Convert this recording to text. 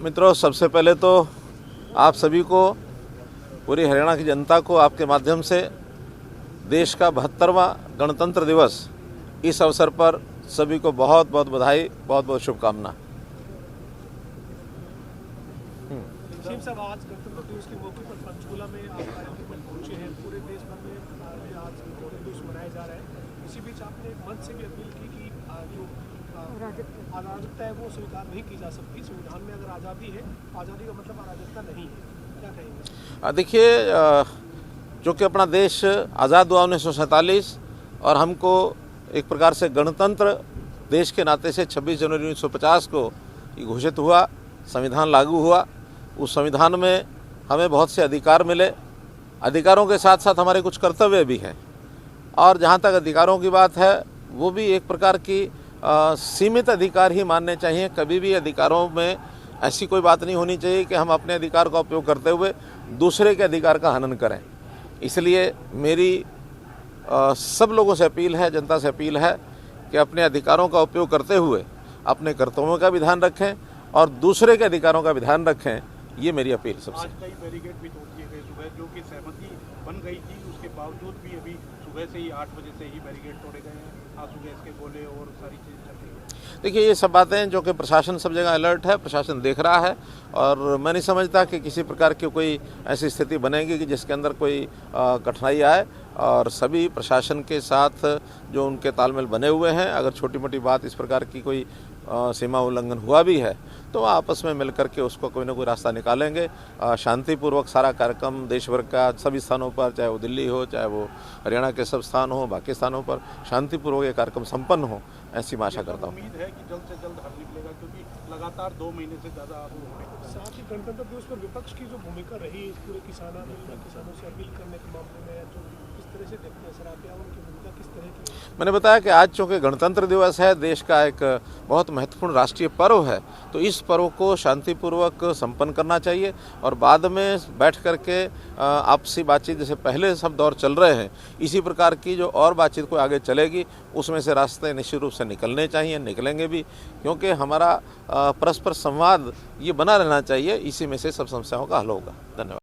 मित्रों, सबसे पहले तो आप सभी को, पूरी हरियाणा की जनता को आपके माध्यम से देश का 72वां गणतंत्र दिवस, इस अवसर पर सभी को बहुत बहुत बधाई, बहुत बहुत शुभकामना। साहब, आज गणतंत्र दिवस के मौके पर पंचकूला में आप कार्यक्रम पहुंचे हैं। पूरे देश भर में आज गणतंत्र दिवस मनाया जा रहा है। इसी बीच आपने एक मंच से भी अपील की कि जो अराजकता है वो स्वीकार नहीं की जा सकती। संविधान में अगर आज़ादी है, आज़ादी का मतलब अराजकता नहीं है। क्या कहेंगे? देखिए, जो कि अपना देश आज़ाद हुआ 1947 और हमको एक प्रकार से गणतंत्र देश के नाते से 26 जनवरी 1950 को घोषित हुआ, संविधान लागू हुआ। उस संविधान में हमें बहुत से अधिकार मिले। अधिकारों के साथ साथ हमारे कुछ कर्तव्य भी हैं, और जहाँ तक अधिकारों की बात है वो भी एक प्रकार की सीमित अधिकार ही मानने चाहिए। कभी भी अधिकारों में ऐसी कोई बात नहीं होनी चाहिए कि हम अपने अधिकार का उपयोग करते हुए दूसरे के अधिकार का हनन करें। इसलिए मेरी सब लोगों से अपील है, जनता से अपील है कि अपने अधिकारों का उपयोग करते हुए अपने कर्तव्यों का भी ध्यान रखें और दूसरे के अधिकारों का भी ध्यान रखें। ये मेरी अपील सबसे। आज कई बैरिकेड भी तोड़ दिए गए सुबह, जो कि सहमति बन गई थी, उसके बावजूद भी अभी सुबह से ही 8 बजे से ही बैरिकेड तोड़े गए हैं। आंसू गैस के गोले और सारी चीज़ चल रही है। देखिए, ये सब बातें जो कि प्रशासन सब जगह अलर्ट है, प्रशासन देख रहा है, और मैं नहीं समझता कि किसी प्रकार की कोई ऐसी स्थिति बनेगी कि जिसके अंदर कोई कठिनाई आए। और सभी प्रशासन के साथ जो उनके तालमेल बने हुए हैं, अगर छोटी मोटी बात इस प्रकार की कोई सीमा उल्लंघन हुआ भी है तो आपस में मिलकर के उसको कोई ना कोई रास्ता निकालेंगे। शांतिपूर्वक सारा कार्यक्रम देश भर का सभी स्थानों पर, चाहे वो दिल्ली हो, चाहे वो हरियाणा के सब स्थान हो, बाकी स्थानों पर शांतिपूर्वक ये कार्यक्रम संपन्न हो, ऐसी मैं आशा करता हूँ। उम्मीद है कि जल्द से जल्द हल निकलेगा, क्योंकि लगातार 2 महीने से ज़्यादा साथ ही गणतंत्र दिवस पर विपक्ष की जो भूमिका रही इस पूरे किसानों से अपील करने के मामले में, जो किस तरह से देखते हैं सर आप, या उनकी भूमिका किस तरह की? मैंने बताया कि आज चूँकि गणतंत्र दिवस है, देश का एक बहुत महत्वपूर्ण राष्ट्रीय पर्व है, तो इस पर्व को शांतिपूर्वक संपन्न करना चाहिए और बाद में बैठ करके आपसी बातचीत, जैसे पहले सब दौर चल रहे हैं, इसी प्रकार की जो और बातचीत को आगे चलेगी, उसमें से रास्ते निश्चित रूप से निकलने चाहिए, निकलेंगे भी, क्योंकि हमारा परस्पर संवाद ये बना रहना चाहिए। इसी में से सब समस्याओं का हल होगा। धन्यवाद।